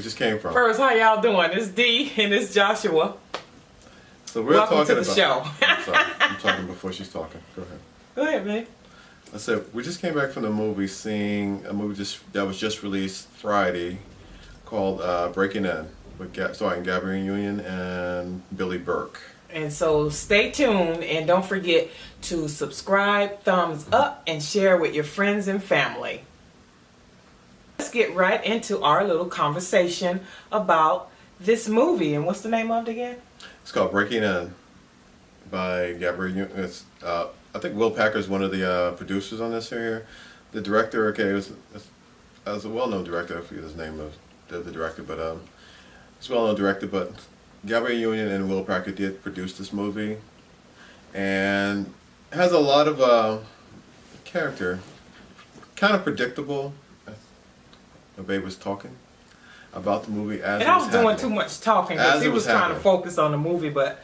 just came from. First, how y'all doing? It's Dee and it's Joshua. So we're Welcome talking to the about, show. I'm sorry, I'm talking before she's talking. Go ahead. Go ahead, man. I said we just came back from the movie, seeing a movie that was just released Friday, called Breaking In, with starring Gabrielle Union and Billy Burke. And so stay tuned and don't forget to subscribe, thumbs up, and share with your friends and family. Let's get right into our little conversation about this movie. And what's the name of it again? It's called Breaking In by Gabrielle Union. It's, I think Will Packer is one of the producers on this here. The director, okay, it was a well-known director. I forget his name of the director, but it's a well-known director, but Gabrielle Union and Will Packer did produce this movie, and it has a lot of character, kind of predictable. The babe was talking about the movie as and it I was was doing happening. too much talking because he was trying to focus on the movie, but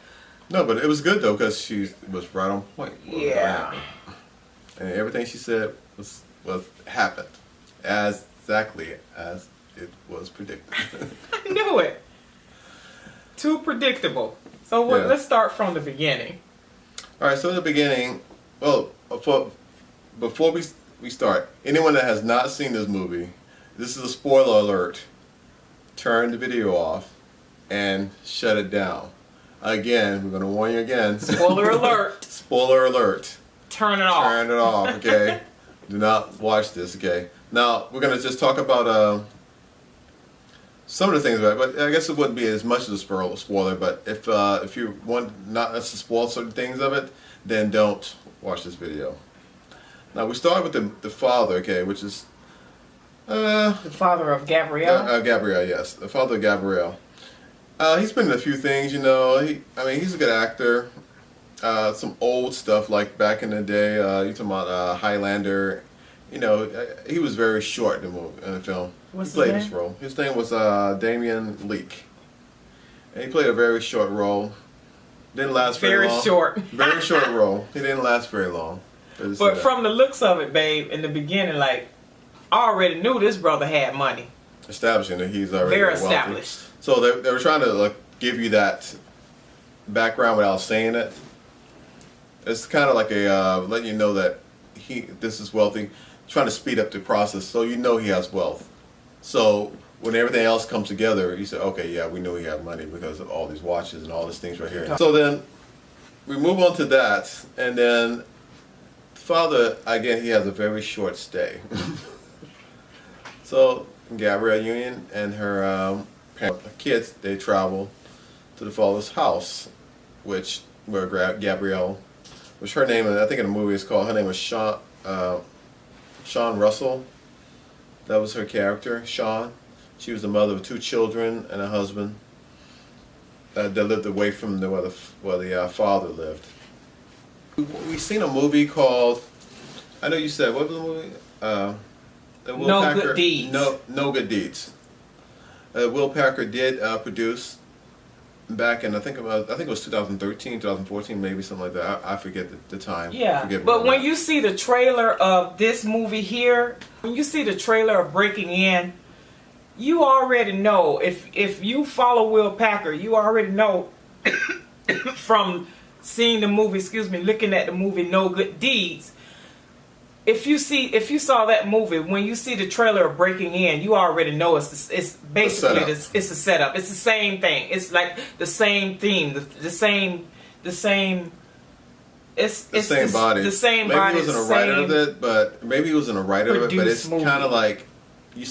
no, but it was good though because she was right on point. Yeah, and everything she said was happened exactly as it was predicted. I knew it. Too predictable. So let's start from the beginning. All right. So in the beginning, well, before we start, anyone that has not seen this movie, this is a spoiler alert. Turn the video off and shut it down. Again, we're going to warn you again. Spoiler alert. Spoiler alert. Turn it off. Turn it off, okay? Do not watch this, okay? Now, we're going to just talk about some of the things about it, but I guess it wouldn't be as much as a spoiler, but if you want not us to spoil certain things of it, then don't watch this video. Now, we start with the father, okay, which is the father of Gabrielle? Gabrielle, yes. The father of Gabrielle. He's been in a few things, you know. He's a good actor. Some old stuff like back in the day. You're talking about Highlander. You know, he was very short in the film. What's he played his this name? role. His name was Damian Leake. And he played a very short role. Didn't last very long. Very short. Very short role. He didn't last very long. But from the looks of it, babe, in the beginning, like, I already knew this brother had money. Establishing that he's already very wealthy. established. So they were trying to give you that background without saying it. It's kind of like a letting you know that this is wealthy, trying to speed up the process so you know he has wealth. So when everything else comes together, you say, okay, yeah, we knew he had money because of all these watches and all these things right here. So then we move on to that, and then father, again, he has a very short stay. So Gabrielle Union and her kids, they travel to the father's house, where Gabrielle, which her name, I think in the movie is called, her name was Shaun Russell. That was her character, Shaun. She was the mother of 2 children and a husband that lived away from where the father lived. We've seen a movie called, I know you said, what was the movie? No Good Deeds. No Good Deeds. Will Packer did produce back in I think it was 2013, 2014, maybe something like that. I forget the time. Yeah, but when you see the trailer of this movie here, when you see the trailer of Breaking In, you already know. If you follow Will Packer, you already know from seeing the movie. Looking at the movie No Good Deeds. If you saw that movie, when you see the trailer of Breaking In, you already know it's basically it's a setup. It's the same thing. It's like the same theme, the same. It's the same body. The same maybe body. Maybe he wasn't a writer of it, but it's kind of like you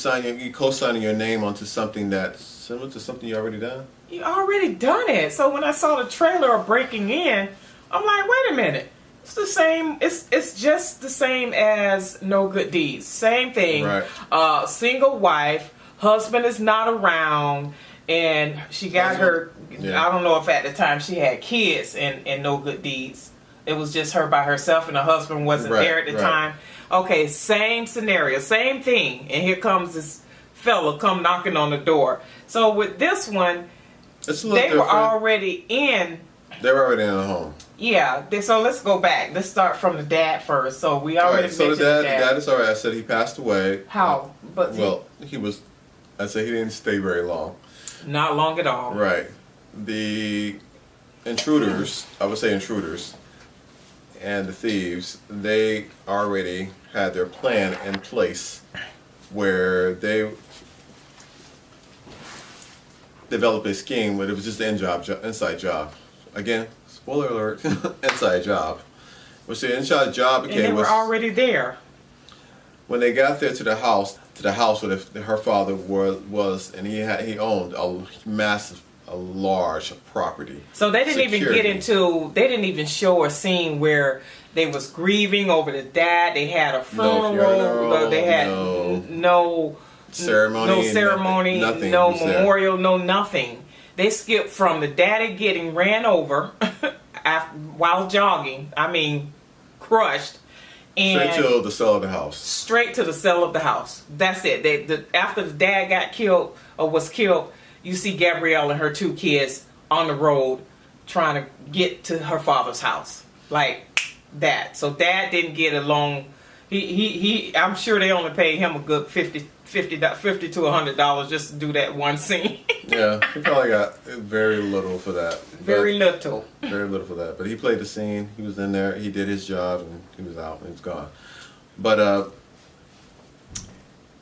co-signing your name onto something that's similar to something you already done. You already done it. So when I saw the trailer of Breaking In, I'm like, wait a minute. It's the same. It's just the same as No Good Deeds. Same thing. Right. Single wife, husband is not around, and she got her. Yeah. I don't know if at the time she had kids in No Good Deeds. It was just her by herself, and her husband wasn't there at the time. Okay, same scenario, same thing, and here comes this fella come knocking on the door. So with this one, they were already in. They were already in the home. Yeah, so let's go back. Let's start from the dad first. So we already mentioned the dad is alright. I said he passed away. How? Well, he was I say he didn't stay very long. Not long at all. Right. The intruders, I would say intruders, and the thieves, they already had their plan in place where they developed a scheme, but it was just an inside job. Again, spoiler alert, inside job. Which the inside job And they were already there. when they got there to the house where her father was, and he owned a large property. So they didn't even get into. They didn't even show a scene where they was grieving over the dad. They had a funeral. They had no ceremony, nothing, no memorial, no nothing. They skipped from the daddy getting ran over while jogging. I mean, crushed. And straight to the cell of the house. Straight to the cell of the house. That's it. After the dad got killed or was killed, you see Gabrielle and her 2 kids on the road trying to get to her father's house. Like that. So dad didn't get along. He I'm sure they only paid him a good $50 to $100 just to do that one scene. Yeah, he probably got very little for that. Very little for that. But he played the scene. He was in there. He did his job, and he was out, and he was gone. But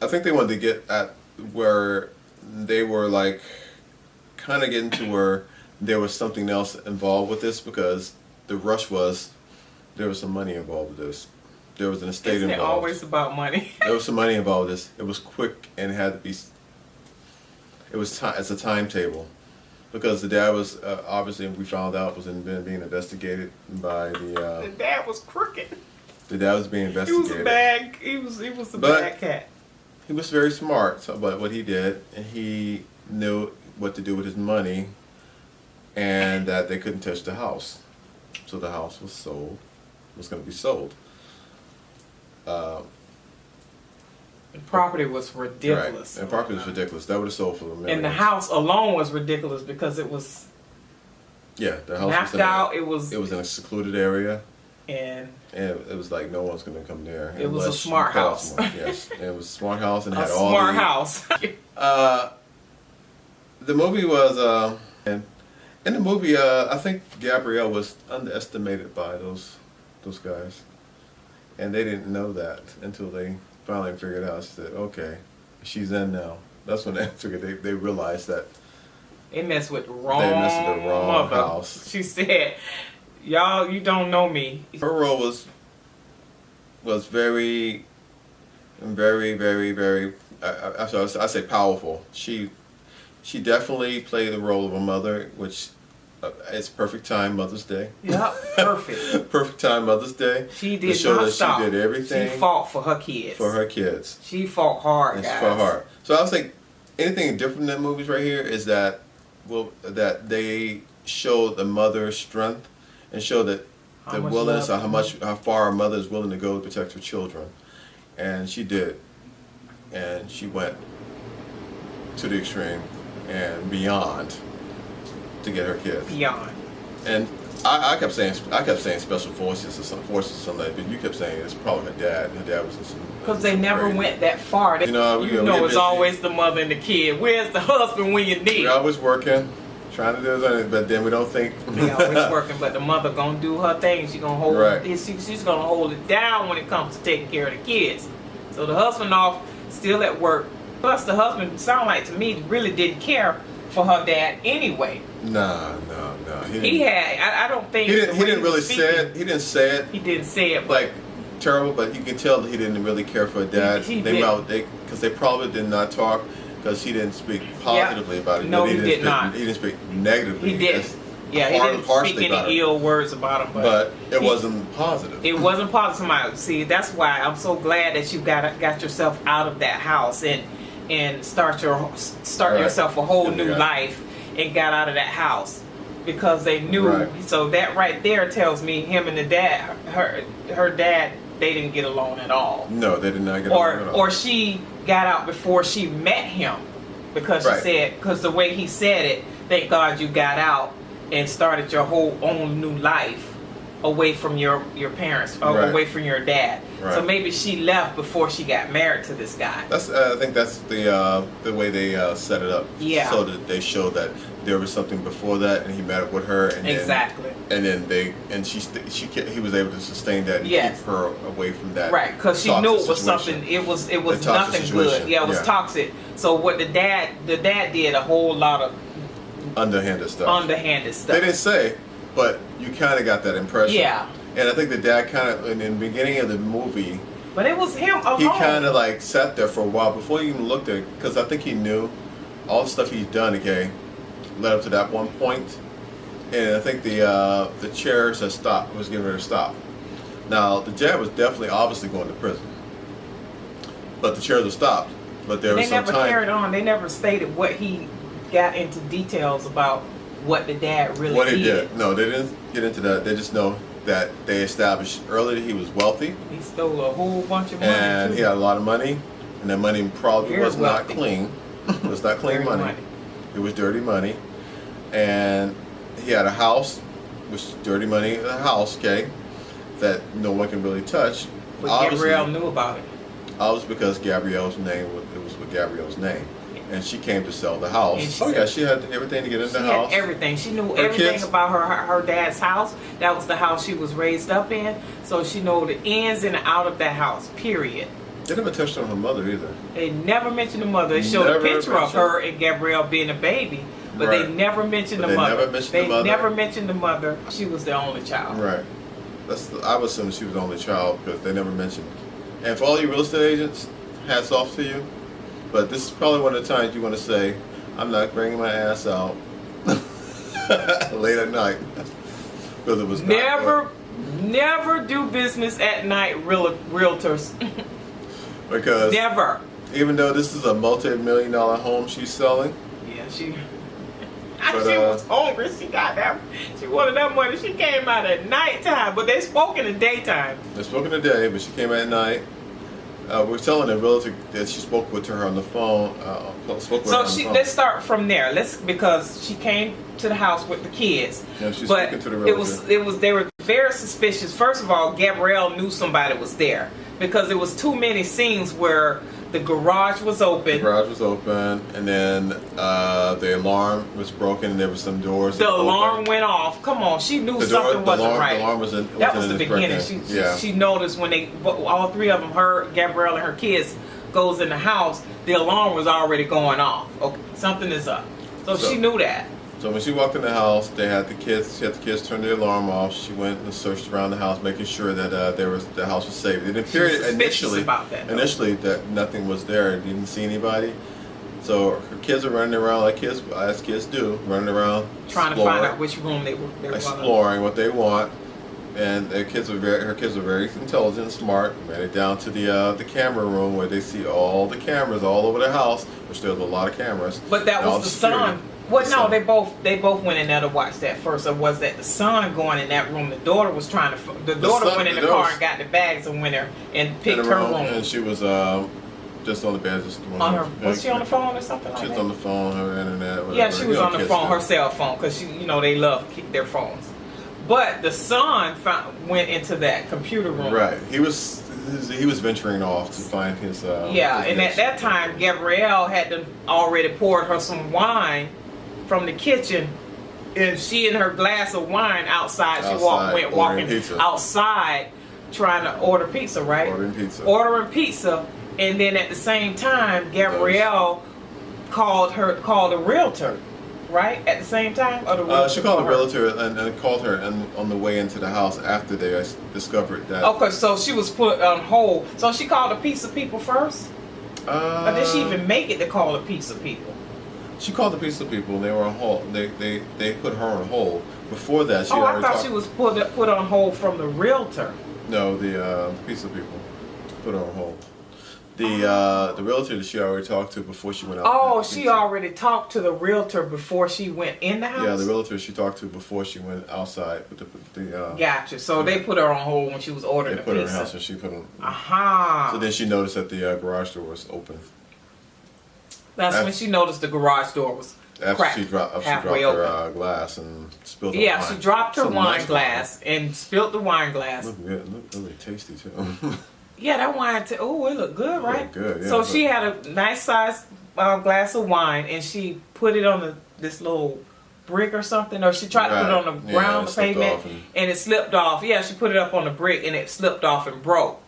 I think they wanted to get at where they were like kind of getting to where there was something else involved with this, because the rush was there was some money involved with this. There was an estate Isn't involved. it always about money? There was some money involved with this. It was quick and it had to be. It was it's a timetable, because the dad was obviously, we found out, was being investigated by the. The dad was crooked. The dad was being investigated. He was a bad cat. He was very smart. So, but what he did, he knew what to do with his money, and that they couldn't touch the house, so the house was sold. Was going to be sold. The property was ridiculous. Right. The property was ridiculous. That would have sold for $1 million. And the house alone was ridiculous because it was the house mapped was out. It was in a secluded area, and it was like no one's going to come there. It was a smart house. Yes, it was a smart house and a had all smart house. The movie was and in the movie, I think Gabrielle was underestimated by those guys. And they didn't know that until they finally figured out. She said, okay, she's in now. That's when they figured they realized that They messed with the wrong mother. House. She said, y'all, you don't know me. Her role was very, very, very, very, I say powerful. She definitely played the role of a mother, which it's perfect time Mother's Day. Yep, perfect. Perfect time Mother's Day. She did to show not that stop. She did everything. She fought for her kids. For her kids. She fought hard, guys. She fought hard. So I was like, anything different in that movies right here is that, that they show the mother's strength and show that the willingness, or how far a mother is willing to go to protect her children, and she did, and she went to the extreme and beyond to get her kids. Beyond. And I kept saying special forces or something like that, but you kept saying it's probably her dad. Her dad was in some. Because they never went that far. You know, it's always the mother and the kid. Where's the husband when you need? We're always working, trying to do something, but then we don't think. They always working, but the mother gonna do her thing. She gonna hold it. She's gonna hold it down when it comes to taking care of the kids. So the husband off, still at work. Plus the husband, sound like to me, really didn't care for her dad anyway. No. He had. I don't think he didn't really say it. He didn't say it. He didn't say it, like terrible, but you can tell that he didn't really care for her dad. Because they probably did not talk, because he didn't speak positively about it. No, he did not. He didn't speak negatively. He didn't. Yeah, he didn't speak any ill words about him. But it wasn't positive. It wasn't positive. See, that's why I'm so glad that you got yourself out of that house and start yourself a whole new life and got out of that house, because they knew. So that right there tells me him and the dad, her dad, they didn't get along at all. No, they did not get along at all. Or she got out before she met him, because she said, because the way he said it, thank God you got out and started your whole own new life. away from your parents or Right. away from your dad. Right. So maybe she left before she got married to this guy. That's I think that's the way they set it up. Yeah. So that they showed that there was something before that, and he met up with her, and Exactly. then he was able to sustain that and Yes. keep her away from that. Right, because she toxic knew it was situation. something. It was The toxic nothing situation. good. Yeah, it was Yeah. toxic. So what the dad did a whole lot of Underhanded stuff. underhanded stuff. They didn't say, but you kind of got that impression. Yeah. And I think the dad kind of, in the beginning of the movie, But it was him alone. he kind of like sat there for a while before he even looked at it, because I think he knew all the stuff he's done, okay, led up to that one point. And I think the chairs had stopped, was getting ready to stop. Now, the dad was definitely, obviously going to prison. But the chairs were stopped. But there was They some never time. carried on. They never stated what he got into details about what the dad really What he did. No, they didn't get into that. They just know that they established earlier he was wealthy. He stole a whole bunch of money And too. he had a lot of money. And that money probably Very was not wealthy. clean. It was not clean Dirty money. money. It was dirty money. And he had a house, which is dirty money in a house, okay, that no one can really touch. But Gabrielle knew about it. Obviously because Gabrielle's name was with Gabrielle's name. And she came to sell the house. And she Oh said- yeah, she had everything to get in She the had house. everything. She knew Her everything kids- about her dad's house. That was the house she was raised up in. So she knew the ins and out of that house, period. They never touched on her mother either. They never mentioned the mother. They showed Never a picture of mentioned- her and Gabrielle being a baby. But Right. they never mentioned But the they mother. never mentioned They the mother. never mentioned the mother. She was the only child. Right. I would assume she was the only child because they never mentioned. And for all you real estate agents, hats off to you. But this is probably one of the times you want to say, I'm not bringing my ass out late at night. Because it was not Never do business at night, realtors. good. Because Never. even though this is a multi-million-dollar home she's selling, Yeah, she But, she was hungry. She got that. She wanted that money. She came out at nighttime, but they spoke in the daytime. they spoke in the day, but she came at night. We're telling the realtor that she spoke with her on the phone. Spoke with her So on the phone. let's start from there. Because she came to the house with the kids. Yeah, she's but speaking to the realtor. they were very suspicious. First of all, Gabrielle knew somebody was there because there was too many scenes where the garage was open. The garage was open, and then the alarm was broken, and there were some doors. The open. alarm went off. Come on, she knew The something wasn't right. The alarm was in. That was in the its beginning. breaking. She noticed when all three of them, her, Gabrielle, and her kids, goes in the house, the alarm was already going off. Okay, something is up. So she knew that. So when she walked in the house, they had the kids. She had the kids turn the alarm off. She went and searched around the house, making sure that the house was safe. It She appeared was suspicious about that, though. initially that nothing was there. Didn't see anybody. So her kids are running around like kids, as kids do, running around, Trying to find out which room they were going to. exploring what they want. And her kids were very intelligent and smart. Ran it down to the camera room where they see all the cameras all over the house, which there's a lot of cameras. But that and all was the security. son. Well, The no, son. they both went in there to watch that first. Or was that the son going in that room? The daughter was trying to. The daughter son- went in the the car daughter- and got the bags and went there and In picked the her room, room. and she was just on the bed, just On her, was she on the phone or something like She was that? on the phone, her internet. Whatever. Yeah, she was You know, on the kids phone, do. her cell phone, because they love their phones. But the son went into that computer room. Right, he was venturing off to find his. Yeah, his and at niche. that time, Gabrielle had already poured her some wine from the kitchen, and she and her glass of wine outside. She went ordering walking pizza. outside, trying to order pizza, right? Ordering pizza, and then at the same time, Gabrielle called a realtor, right? At the same time, or the realtor She called a her? realtor and called her on the way into the house after they discovered that. Okay, so she was put on hold. So she called the pizza people first? Or did she even make it to call the pizza people? She called the pizza people, and they were on hold. They put her on hold. Before that, she I already thought talked. she was put on hold from the realtor. No, the pizza people put her on hold. The realtor that she already talked to before she went out. Oh, to she pizza. already talked to the realtor before she went in the house? Yeah, the realtor she talked to before she went outside with the Gotcha. So they put her on hold when she was ordering they the put her in pizza. the house and she put them. Aha. So then she noticed that the garage door was open. That's when she noticed the garage door was After cracked she dropped halfway her open. Glass and spilled the Yeah, wine. she dropped her Some wine nice glass and spilled the wine glass. Looked good. Looked really tasty too. Yeah, that wine. Oh, it looked good, right? Looked good. Yeah, so she had a nice sized glass of wine, and she put it on this little brick or something, or she tried to put it on the ground, the pavement, and it slipped off. Yeah, she put it up on the brick, and it slipped off and broke.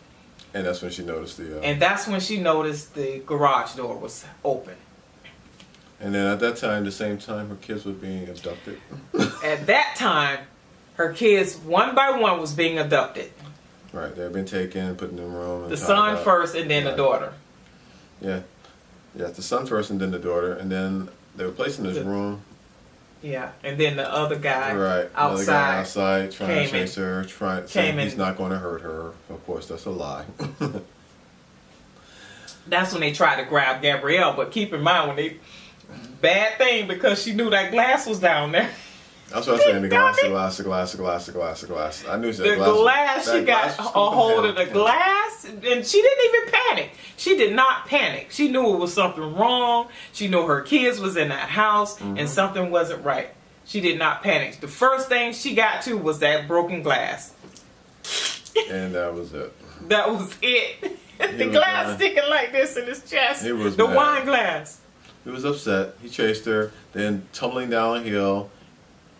And that's when she noticed the. And that's when she noticed the garage door was open. And then at that time, the same time, her kids were being abducted. At that time, her kids, one by one, was being abducted. Right, they've been taken, put in the room. And the son up. first, and then the daughter. Yeah, the son first, and then the daughter, and then they were placed in this room. Yeah, and then the other guy Right, outside, another guy outside trying to chase her, saying he's not going to hurt her. Of course, that's a lie. That's when they tried to grab Gabrielle, but keep in mind bad thing, because she knew that glass was down there. That's what I'm saying. The glass. I knew she had glass. She got a hold of the glass, and she didn't even panic. She did not panic. She knew it was something wrong. She knew her kids was in that house, and something wasn't right. She did not panic. The first thing she got to was that broken glass. And that was it. That was it. The glass sticking like this in his chest. He was the mad. wine glass. He was upset. He chased her, then tumbling down the hill,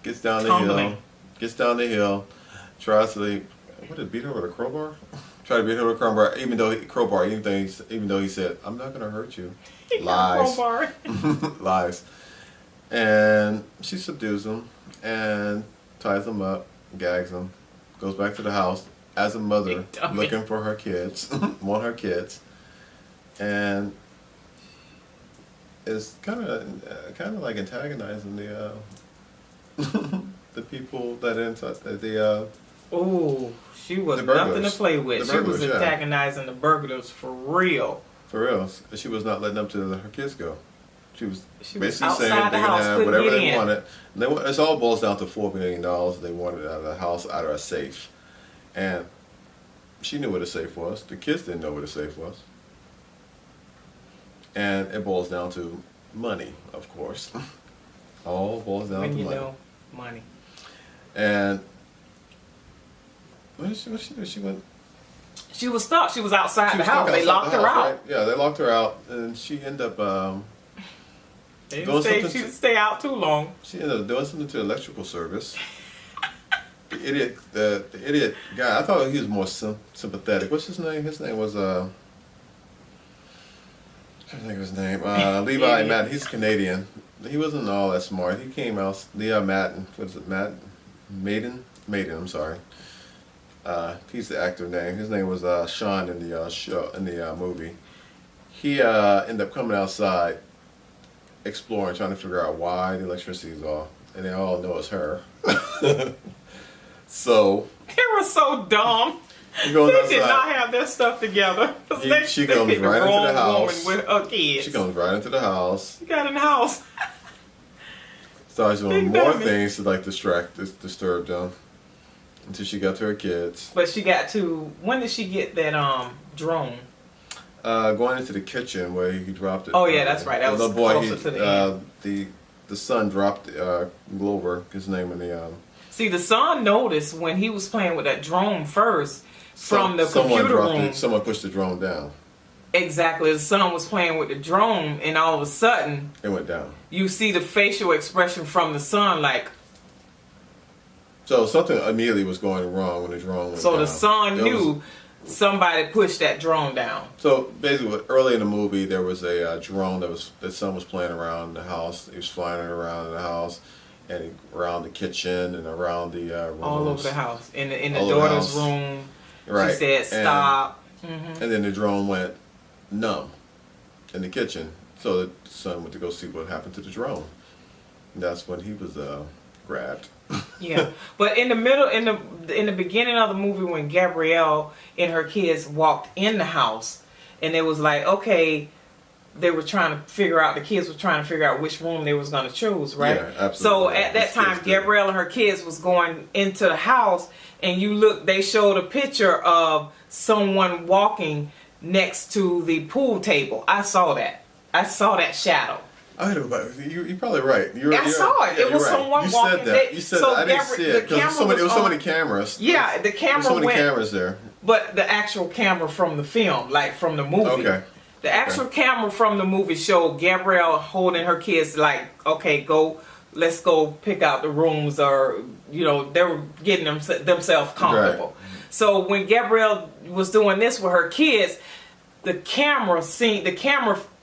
gets down the hill, tries to, beat her with a crowbar? Try to beat her with a crowbar, even though he said, "I'm not going to hurt you." Lies. Lies. And she subdues him and ties him up, gags him, goes back to the house as a mother looking for her kids, want her kids, and is kind of like antagonizing the the people that inside Oh, she was nothing to play with. She was antagonizing the burglars for real. For real, she was not letting them to her kids go. She was basically saying outside they the house, can have whatever they in. wanted. And it all boils down to $4 million they wanted out of the house, out of a safe. And she knew what a safe was. The kids didn't know what a safe was. And it boils down to money, of course. All boils down to money. Money. And what did she do? She went. She was stuck. She was outside the house. They locked her out. Right? Yeah, they locked her out, and she ended up. She didn't stay out too long. She ended up doing something to electrical service. The idiot guy. I thought he was more sympathetic. What's his name? His name was I can't think of his name. Levi Madden. He's Canadian. He wasn't all that smart. He came out. Levi Madden. What is it? Maiden. I'm sorry. He's the actor name. His name was Shaun in the movie. He ended up coming outside, exploring, trying to figure out why the electricity is off, and they all know it's her. So they were so dumb. They did not have their stuff together. She comes right into the house with her kids. She comes right into the house. She got in the house. Starts doing more things to disturb them. Until she got to her kids. But she got to, when did she get that drone? Going into the kitchen where he dropped it. Oh yeah, that's right. That was closer to the end. The son dropped Glover, his name in the. See, the son noticed when he was playing with that drone first from the computer room. Someone pushed the drone down. Exactly. The son was playing with the drone, and all of a sudden, it went down. You see the facial expression from the son, like. So something immediately was going wrong when the drone went down. So the son knew somebody pushed that drone down. So basically, early in the movie, there was a drone that son was playing around the house. He was flying it around the house, and around the kitchen and around the rooms. All over the house. In the daughter's room. Right. She said stop. And then the drone went numb in the kitchen. So the son went to go see what happened to the drone. And that's when he was grabbed. Yeah, but in the beginning of the movie, when Gabrielle and her kids walked in the house, and it was like, okay, the kids were trying to figure out which room they was going to choose, right? Yeah, absolutely. So at that time, Gabrielle and her kids was going into the house, and they showed a picture of someone walking next to the pool table. I saw that shadow. I know about it. You're probably right. I saw it. Yeah, It was right. someone you walking. Said that. You said so that. I didn't see it because there was so many cameras. Yeah, the camera so many went, cameras there. but the actual camera from the film, like from the movie. Okay. The actual camera from the movie showed Gabrielle holding her kids like, okay, let's go pick out the rooms, or they were getting themselves comfortable. Right. So when Gabrielle was doing this with her kids, the camera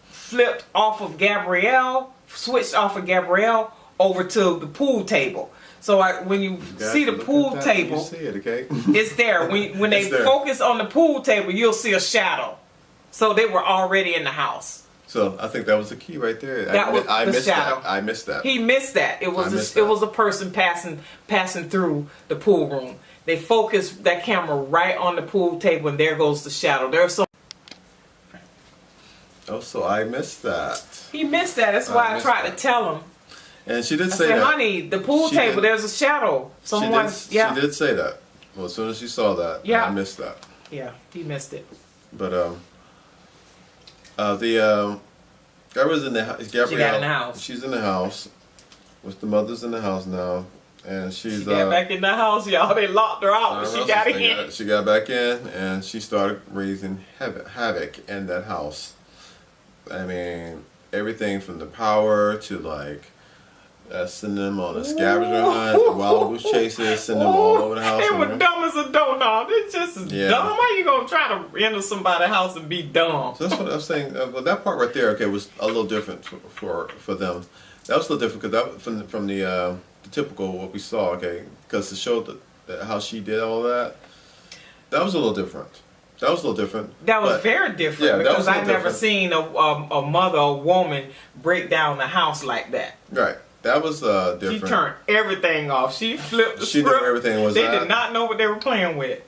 flipped off of Gabrielle, switched off of Gabrielle over to the pool table. So when you see the pool table, you see it, okay? it's there. When they focus on the pool table, you'll see a shadow. So they were already in the house. So I think that was the key right there. I missed that. I missed that. He missed that. It was a person passing through the pool room. They focused that camera right on the pool table, and there goes the shadow. So I missed that. He missed that. That's why I tried to tell him. And she did say said, that. honey, the pool table, there's a shadow. She did say that. Well, as soon as she saw that, I missed that. Yeah, he missed it. But Gabrielle's in the house. Gabrielle, she got in the house. She's in the house. The mother's in the house now, and she got back in the house, y'all. They locked her out, but she got in. She got back in, and she started raising havoc in that house. I mean, everything from the power to sending them on a scavenger hunt, wild goose chases, send them all over the house. They were dumb as a doorknob. It's just as dumb. How you gonna try to enter somebody's house and be dumb? So that's what I'm saying. Well, that part right there, was a little different for them. That was a little different because that from the typical what we saw. Because to show how she did all that, that was a little different. That was a little different. That was very different because I never seen a mother or woman break down the house like that. Right. That was different. She turned everything off. She flipped the script. She knew everything was. They did not know what they were playing with.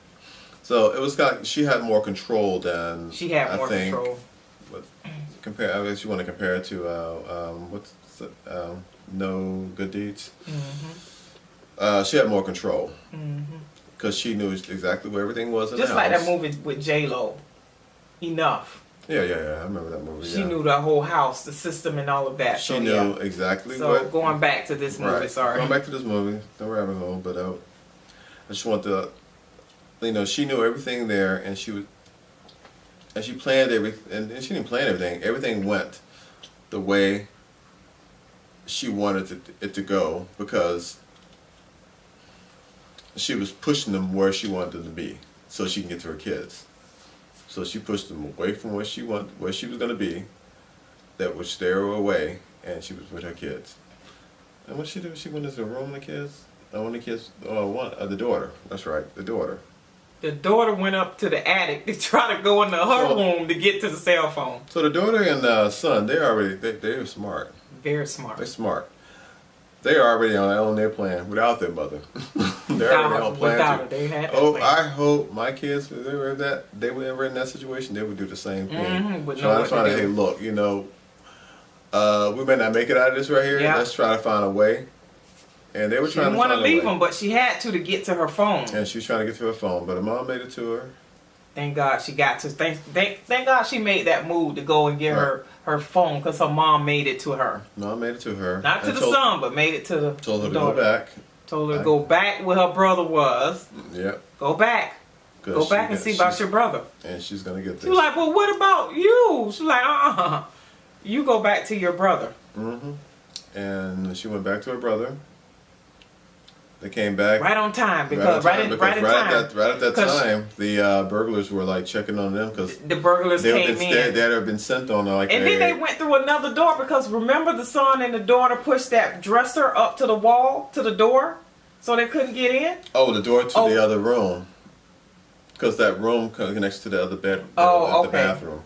So it was she had more control than she had more control. I guess you want to compare it to what's it, No Good Deeds. Mm-hmm. She had more control because she knew exactly where everything was in the house. Just like that movie with J-Lo. Enough. Yeah. I remember that movie. She knew the whole house, the system, and all of that. She knew exactly what. So going back to this movie, right. Sorry. Going back to this movie, no rabbit hole, but I just want to, she knew everything there, and she planned everything, and she didn't plan everything. Everything went the way she wanted it to go because she was pushing them where she wanted them to be, so she can get to her kids. So she pushed them away from where she was going to be, which they were away, and she was with her kids. And what she did, she went into the room with the kids. The daughter. That's right, the daughter. The daughter went up to the attic to try to go into her room to get to the cell phone. So the daughter and the son, they're smart. Very smart. They're smart. They're already on their plan without their mother. They're already on plan. Without her, they had plan. I hope my kids, if they were ever in that situation, they would do the same thing. Trying to find hey, look, we may not make it out of this right here. Let's try to find a way. And they were trying to find a way. She didn't want to leave them, but she had to get to her phone. And she was trying to get to her phone, but her mom made it to her. Thank God she got to. Thank God she made that move to go and get her phone because her mom made it to her. Mom made it to her. Not to the son, but made it to the Told her to daughter. go back. Told her to go back where her brother was. Yep. Go back. Go back and see about your brother. And she's going to get this. She was like, well, what about you? She's like, you go back to your brother. Mm-hmm. And she went back to her brother. They came back right on time because right at that time the burglars were checking on them because the burglars came in. They had been sent on and then they went through another door because remember the son and the daughter pushed that dresser up to the wall to the door so they couldn't get in. Oh, the door to the other room because that room connects to the other bed. The bathroom.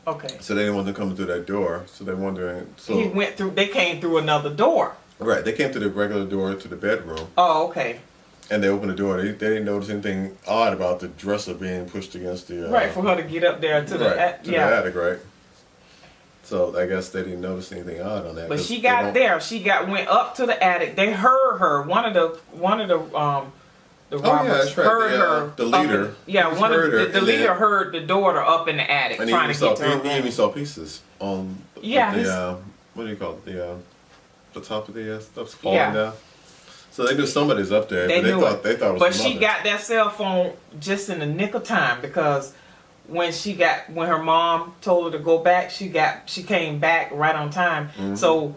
Okay. So they didn't want to come through that door. So they're wondering. So he went through. They came through another door. Right, they came to the regular door to the bedroom. Oh, okay. And they opened the door. They didn't notice anything odd about the dresser being pushed against the... right, for her to get up there to the attic, right? So I guess they didn't notice anything odd on that. But she got there. Went up to the attic. They heard her. One of the robbers heard her. The leader. The leader heard the daughter up in the attic and trying to get to her room. He even saw pieces on what do you call it? The top of the stuff's falling Yeah. down. So they knew somebody's up there. They but knew thought it was but the she mother. got that cell phone just in the nick of time, because when her mom told her to go back, she came back right on time. Mm-hmm. So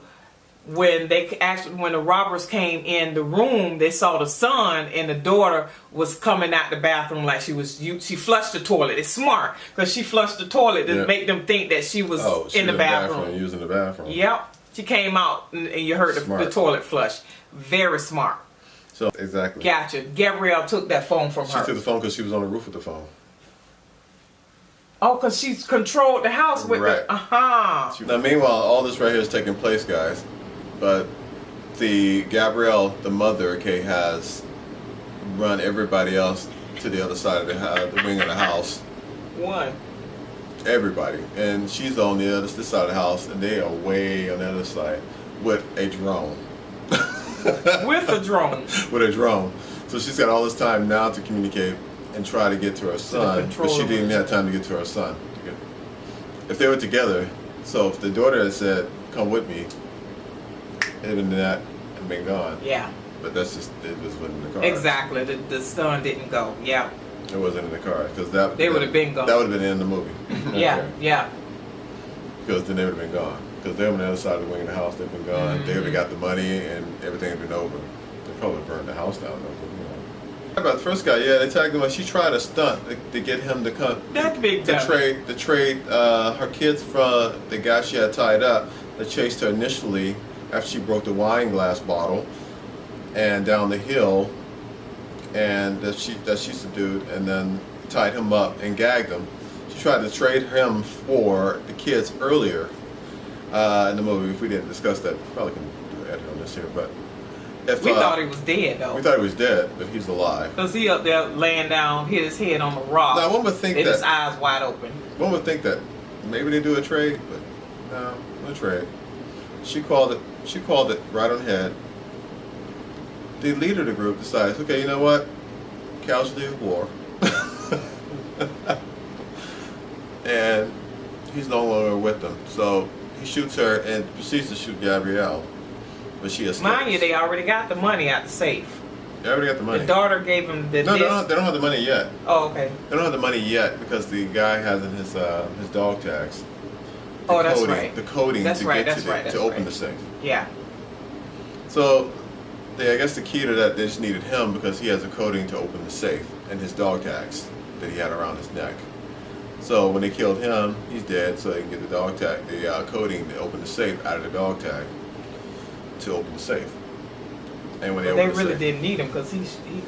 when the robbers came in the room, they saw the son and the daughter was coming out the bathroom like she flushed the toilet. It's smart because she flushed the toilet to make them think that she was in the bathroom. Using the bathroom. Yep. She came out and you heard the toilet flush. Very smart. So exactly. Gotcha. Gabrielle took that phone from her. She took the phone because she was on the roof with the phone. Oh, because she's controlled the house with Right. Now, meanwhile, all this right here is taking place, guys. But Gabrielle, the mother, okay, has run everybody else to the other side of the wing of the house. One. Everybody. And she's on the other side of the house, and they are way on the other side with a drone. With a drone. With a drone. So she's got all this time now to communicate and try to get to her son, but she didn't have time to get to her son. If they were together, so if the daughter had said, "Come with me," it would have been that and been gone. Yeah. But that's just, it was in the car. Exactly. The son didn't go. Yeah. It wasn't in the car because They would have been gone. That would have been in the movie. Yeah. Okay. Yeah. Because then they would have been gone. Because they're on the other side of the wing of the house. They've been gone. They would have got the money and everything had been over. They probably burned the house down though. But, about the first guy, yeah, they tagged him. She tried a stunt to get him to come. That big to trade her kids from the guy she had tied up that chased her initially after she broke the wine glass bottle and down the hill, and that she subdued and then tied him up and gagged him. She tried to trade him for the kids earlier in the movie. If we didn't discuss that, probably can do an edit on this here, but. We thought he was dead, though. We thought he was dead, but he's alive. Because he up there laying down, hit his head on the rock. Now, one would think and his eyes wide open. One would think that maybe they do a trade, but no trade. She called it right on head. The leader of the group decides, okay, you know what? Casualty of war. And he's no longer with them. So he shoots her and proceeds to shoot Gabrielle. But she escapes. Mind you, they already got the money out the safe. They already got the money. The daughter gave him the No, they don't have the money yet. Oh, okay. They don't have the money yet because the guy has in his dog tags. That's right. The coding to open the safe. Yeah. So, I guess the key to that, they just needed him because he has a coding to open the safe and his dog tags that he had around his neck. So when they killed him, he's dead. So they can get the dog tag, the coding to open the safe out of the dog tag to open the safe. And when they really didn't need him because he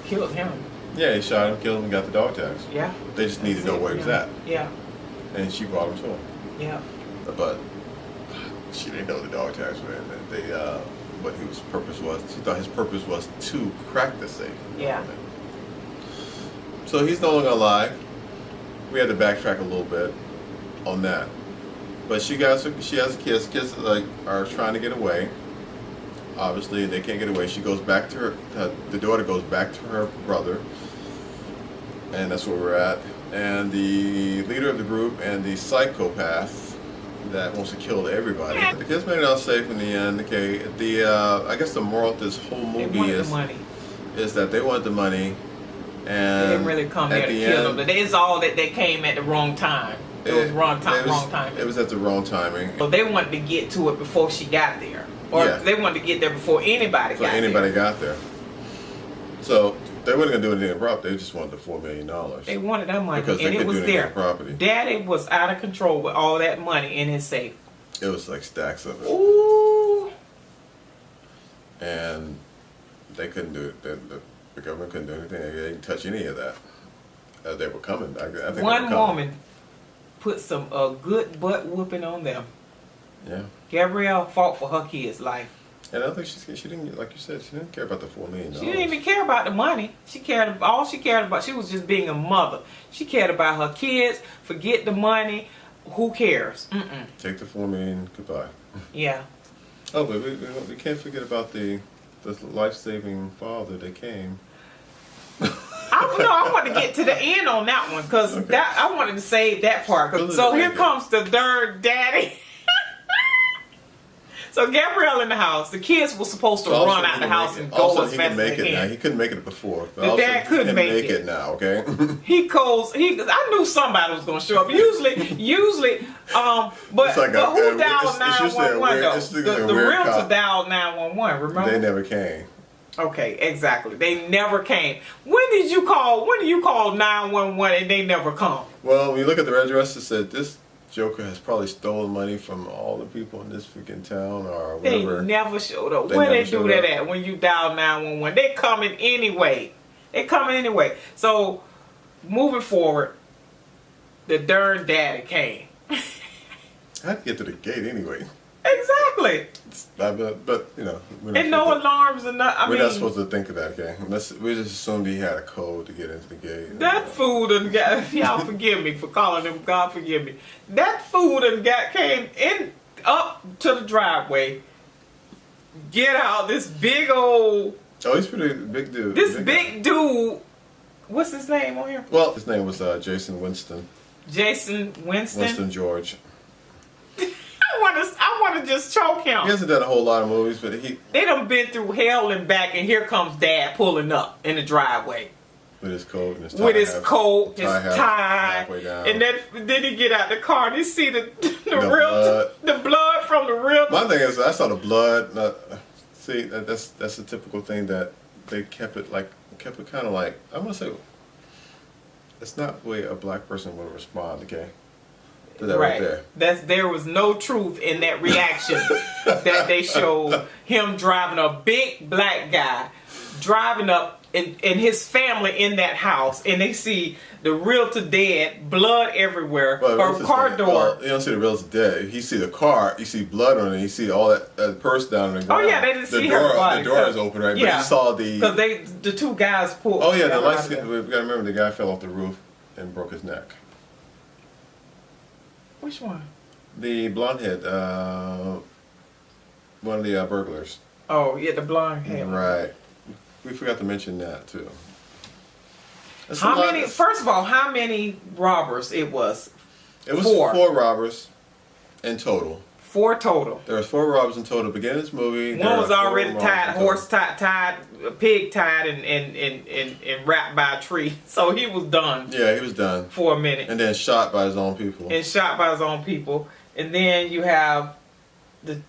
killed him. Yeah, he shot him, killed him, and got the dog tags. Yeah. They just needed to know where he was at. Yeah. And she brought him to him. Yeah. But she didn't know the dog tags were in it. What his purpose was. She thought his purpose was to crack the safe. Yeah. So he's no longer alive. We had to backtrack a little bit on that. But she has kids. Kids are trying to get away. Obviously, they can't get away. She goes back to the daughter goes back to her brother. And that's where we're at. And the leader of the group and the psychopath that wants to kill everybody. The kids made it out safe in the end. Okay, I guess the moral of this whole movie is that they wanted the money, and they didn't really come there to kill them. It's all that they came at the wrong time. It was wrong timing. It was at the wrong timing. So they wanted to get to it before she got there, or they wanted to get there before anybody got there. So they weren't gonna do anything abrupt. They just wanted the $4 million. They wanted that money, because and it was there. Property. Daddy was out of control with all that money in his safe. It was like stacks of it. Ooh. And they couldn't do it. The government couldn't do anything. They didn't touch any of that. They were coming. I think one woman put a good butt whooping on them. Yeah. Gabrielle fought for her kids' life. And I think she didn't, like you said, she didn't care about the $4 million. She didn't even care about the money. She cared about. She was just being a mother. She cared about her kids. Forget the money. Who cares? Take the $4 million. Goodbye. Yeah. Oh, but we can't forget about the life-saving father that came. I want to get to the end on that one because I wanted to save that part. So here comes the third daddy. So Gabrielle in the house. The kids were supposed to run out the house and go as fast as they Now. can. He couldn't make it before. The dad couldn't make it now. Okay. I knew somebody was gonna show up. Usually, but who dialed 911 though? The realtor dialed 911. Remember? They never came. Okay, exactly. They never came. When did you call 911 and they never come? Well, when you look at the address, it said this Joker has probably stolen money from all the people in this freaking town or whatever. They never showed up. Where they do that at when you dial 911? They coming anyway. So, moving forward, the darn daddy came. How'd you get to the gate anyway? Exactly. But you know, and no alarms and nothing. We're not supposed to think of that, okay? We just assumed he had a code to get into the gate. That fool done got, y'all forgive me for calling him, God forgive me. That fool done came in up to the driveway, get out this big old... Oh, he's pretty big dude. This big dude, what's his name on here? Well, his name was Jason Winston. Jason Winston? Winston George. I want to just choke him. He hasn't done a whole lot of movies, but They done been through hell and back, and here comes Dad pulling up in the driveway. With his coat and his tie. His tie. And then he get out the car and he see the blood from the real. My thing is, I saw the blood. See, that's a typical thing that they kept it kind of like, I'm going to say, it's not the way a black person would respond, okay? Right there. There was no truth in that reaction that they showed him driving a big black guy driving up and his family in that house, and they see the realtor dead, blood everywhere, her car door. Well, you don't see the realtor dead. You see the car, you see blood on it, you see all that purse down on the ground. Oh yeah, they didn't see her body. The door is open, right? Yeah, but you saw because the two guys pulled. Oh yeah, the lights. We gotta remember the guy fell off the roof and broke his neck. Which one? The blonde head, one of the burglars. Oh yeah, the blonde head. Right. We forgot to mention that too. First of all, how many robbers it was? It was four robbers in total. 4 total. There was 4 robbers in total. Beginning of this movie, one was already tied, pig tied, and wrapped by a tree. So he was done. Yeah, he was done for a minute, and then shot by his own people. And then you have the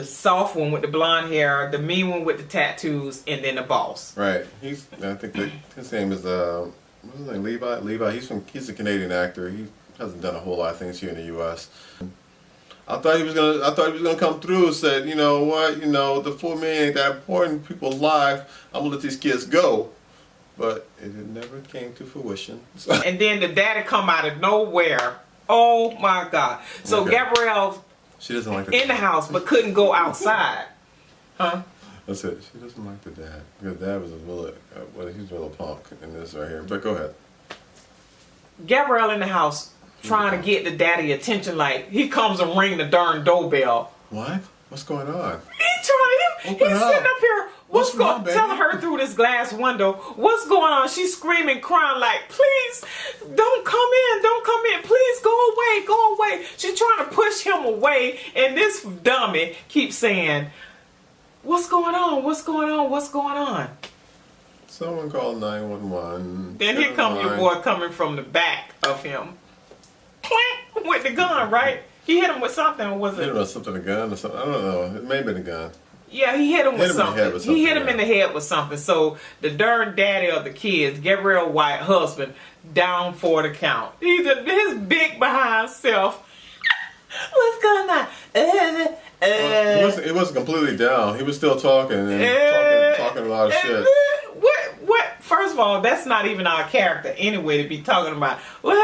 soft one with the blonde hair, the mean one with the tattoos, and then the boss. Right. I think his name is what's his name? Levi. He's a Canadian actor. He hasn't done a whole lot of things here in the U.S. I thought he was gonna come through and said, you know what, the $4 million ain't that important. People's lives. I'm gonna let these kids go. But it never came to fruition. So. And then the daddy come out of nowhere. Oh my God! So Gabrielle, she doesn't like the house, but couldn't go outside. Huh? That's it. She doesn't like the dad. Because dad was he's a little punk in this right here. But go ahead. Gabrielle in the house trying to get the daddy attention, like he comes and ring the darn doorbell. What? What's going on? He's sitting up here. What's going on? Telling her through this glass window, what's going on? She's screaming, crying, like, please, don't come in, please go away. She's trying to push him away, and this dummy keeps saying, what's going on? Someone called 911. Then here come your boy coming from the back of him. Clank, with the gun, right? He hit him with something, or was it? Hit him with something, a gun or something. I don't know. It may have been a gun. Yeah, he hit him with something. He hit him in the head with something. So the darn daddy of the kids, Gabrielle White, husband, down for the count. His big behind self. What's going on? He wasn't completely down. He was still talking and talking a lot of shit. What? First of all, that's not even our character anyway to be talking about. What's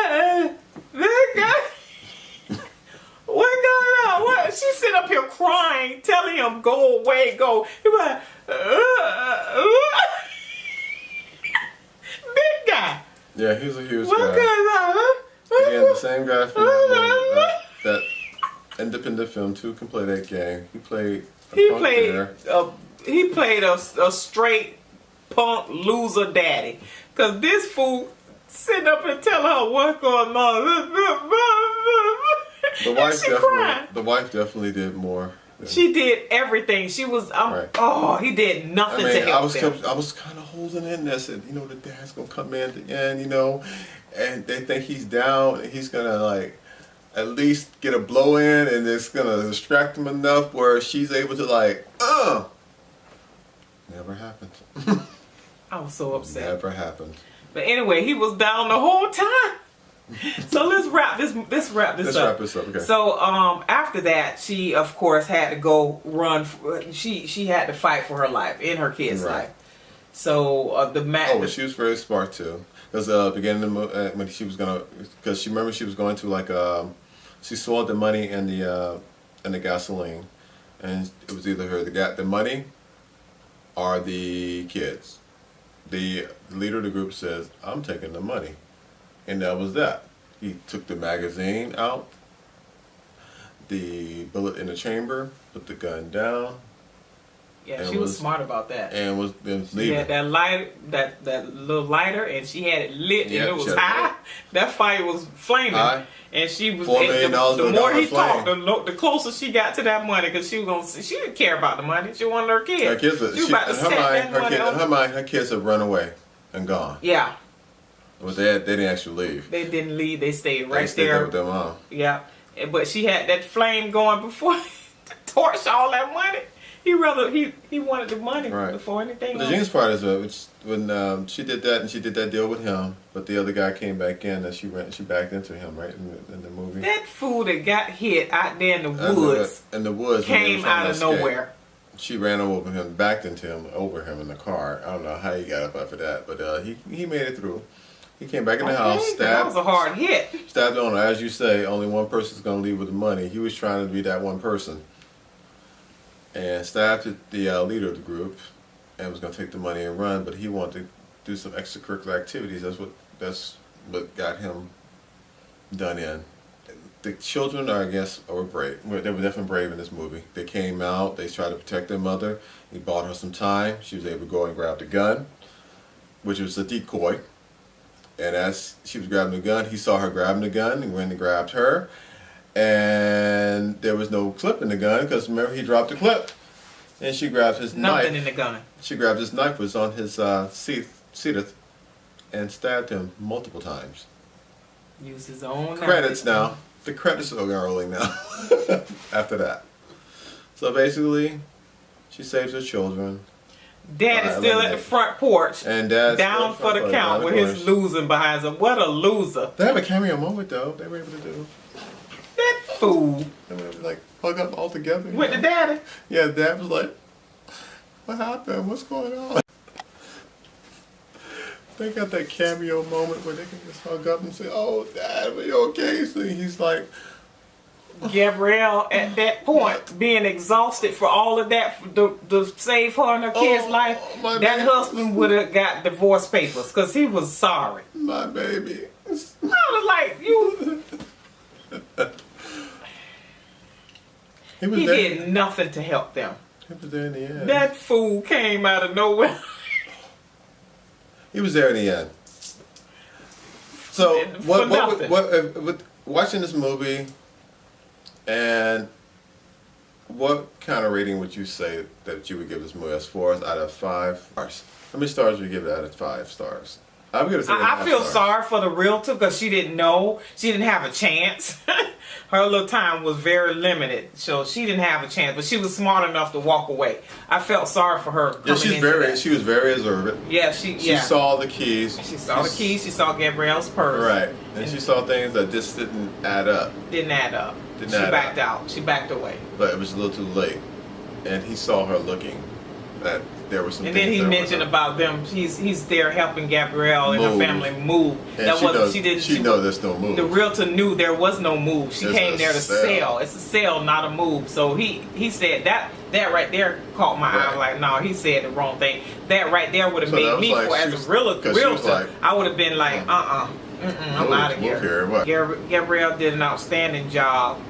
going on? What? She's sitting up here crying, telling him, go away, go. He was like, big guy. Yeah, he was a huge guy. Again, the same guy from that independent film, Two Can Play That Game. He played a straight punk loser daddy. Because this fool sitting up and telling her what's going on. The wife definitely did more She did everything. She was, Right. oh, he did nothing to help them. I was kind of holding in there. Said, you know, the dad's gonna come in at the end, you know, and they think he's down. And he's gonna like at least get a blow in, and it's gonna distract him enough where she's able to like, Never happened. I was so upset. Never happened. But anyway, he was down the whole time. So let's wrap this Let's up. wrap this up. Okay. So after that, she of course had to go run. She had to fight for her life in her kid's life. So she was very smart too. Because beginning of the when she was gonna, because she remember she was going to like she saw the money and the gasoline, and it was either the money or the kids. The leader of the group says, "I'm taking the money." And that was that. He took the magazine out, the bullet in the chamber, put the gun down. Yeah, she was smart about that. And was then leaving. She had that light, that little lighter, and she had it lit, and it was high. That fire was flaming, and she was. $4 million the more he talked, the closer she got to that money, because she was gonna. She didn't care about the money. She wanted her kids. Her kids, she was about to set that money in her mind, her kids have run away and gone. Yeah. But they didn't actually leave. They didn't leave. They stayed right there. They stayed there with their mom. Yeah, but she had that flame going before to torch all that money. He wanted the money before anything. But the genius part is when she did that and she did that deal with him, but the other guy came back in and she backed into him right in the movie. That fool that got hit out there in the woods. In the woods came out of nowhere. She ran over him, backed into him, over him in the car. I don't know how he got up after that, but he made it through. He came back in the house, stabbed. That was a hard hit. Stabbed the owner. As you say, only one person's going to leave with the money. He was trying to be that one person. And stabbed the leader of the group and was going to take the money and run, but he wanted to do some extracurricular activities. That's what got him done in. The children, I guess, were brave. They were definitely brave in this movie. They came out. They tried to protect their mother. He bought her some time. She was able to go and grab the gun, which was a decoy. And as she was grabbing the gun, he saw her grabbing the gun and went and grabbed her. And there was no clip in the gun because remember he dropped the clip. And she grabbed his knife. Nothing in the gun. She grabbed his knife, was on his seat, and stabbed him multiple times. Used his own credits now. The credits are rolling now. After that. So basically, she saves her children. Dad is still at the front porch, and Dad's down for the count with his losing behind him. What a loser! They have a cameo moment though. They were able to do. That fool. They were able to like hug up all together. With the daddy. Yeah, Dad was like, "What happened? What's going on?" They got that cameo moment where they can just hug up and say, "Oh, Dad, are you okay?" So he's like. Gabrielle at that point being exhausted for all of that to save her and her kid's life, that husband would have got divorce papers because he was sorry. My baby. I was like, you. He did nothing to help them. He was there in the end. That fool came out of nowhere. He was there in the end. So what watching this movie. And what kind of rating would you say that you would give this movie as far as out of 5 stars? How many stars would you give it out of 5 stars? I'm gonna say I feel sorry for the realtor because she didn't know. She didn't have a chance. Her little time was very limited, so she didn't have a chance. But she was smart enough to walk away. I felt sorry for her. She was very observant. Yeah, she saw the keys. She saw the keys. She saw Gabrielle's purse. Right, and she saw things that just didn't add up. Didn't add up. She backed out. She backed away. But it was a little too late, and he saw her looking. That there was some. And then he mentioned about them. He's there helping Gabrielle and her family move. And that wasn't. She didn't. She know there's no move. The realtor knew there was no move. She came there to sell. It's a sale, not a move. So he said that right there caught my eye. I was like, no, he said the wrong thing. That right there would have made me as a realtor. I would have been like, I'm out of here. Gabrielle did an outstanding job.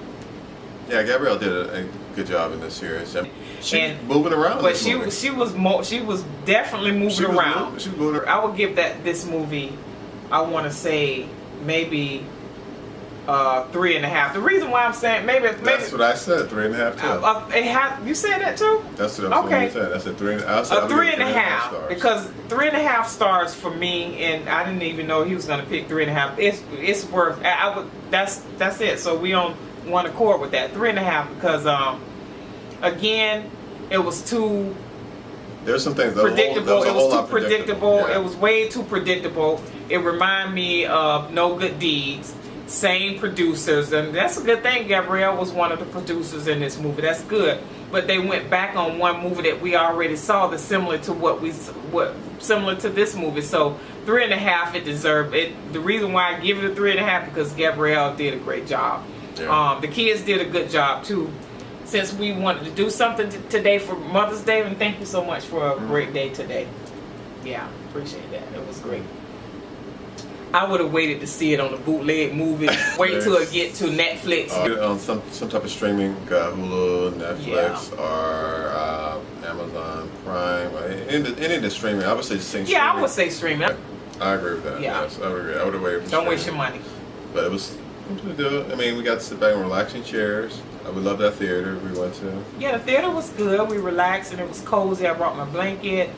Yeah, Gabrielle did a good job in this series. She's moving around. But she was definitely moving around. She was moving around. I would give this movie, I want to say maybe 3.5. The reason why I'm saying maybe That's what I said, 3.5 too. You said that too? That's what I was going to say. I said 3. I said, A 3.5 stars. because 3.5 stars for me, and I didn't even know he was going to pick 3.5. It's worth. I would. That's it. So we on one accord with that 3.5 because again, it was too. There's some things predictable. It was too predictable. Yeah. It was way too predictable. It reminded me of No Good Deeds. Same producers, and that's a good thing. Gabrielle was one of the producers in this movie. That's good. But they went back on one movie that we already saw that's similar to similar to this movie. So 3.5, it deserved it. The reason why I give it a 3.5 because Gabrielle did a great job. Yeah. The kids did a good job too. Since we wanted to do something today for Mother's Day, and thank you so much for a great day today. Yeah, appreciate that. It was great. I would have waited to see it on the bootleg movie. Wait till it get to Netflix. On some type of streaming, Hulu, Netflix, or Amazon Prime, any of the streaming. I would say streaming. Yeah, I would say streaming. I agree with that. Yeah. Yes, I would agree. I would have waited for Don't waste your money. But it was something to do. I mean, we got to sit back and relax in chairs. We love that theater we went to. Yeah, the theater was good. We relaxed and it was cozy. I brought my blanket.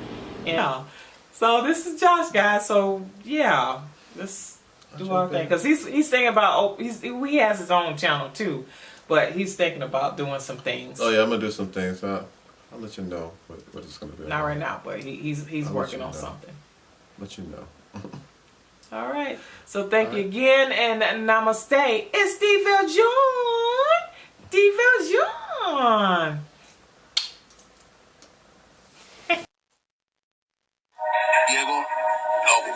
Yeah. So this is Josh, guys. So yeah. Let's do our thing because he's thinking about he has his own channel too, but he's thinking about doing some things. Oh yeah, I'm gonna do some things. I'll let you know what it's gonna be. Not right now, but he's working on something. Let you know. All right. So thank you again and namaste. It's Deville John. Deville John. Diego, Lobo.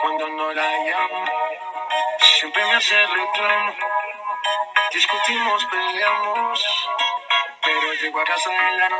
Cuando no la llamo, siempre me hace reclamo. Discutimos, peleamos, pero llego a casa de la noche.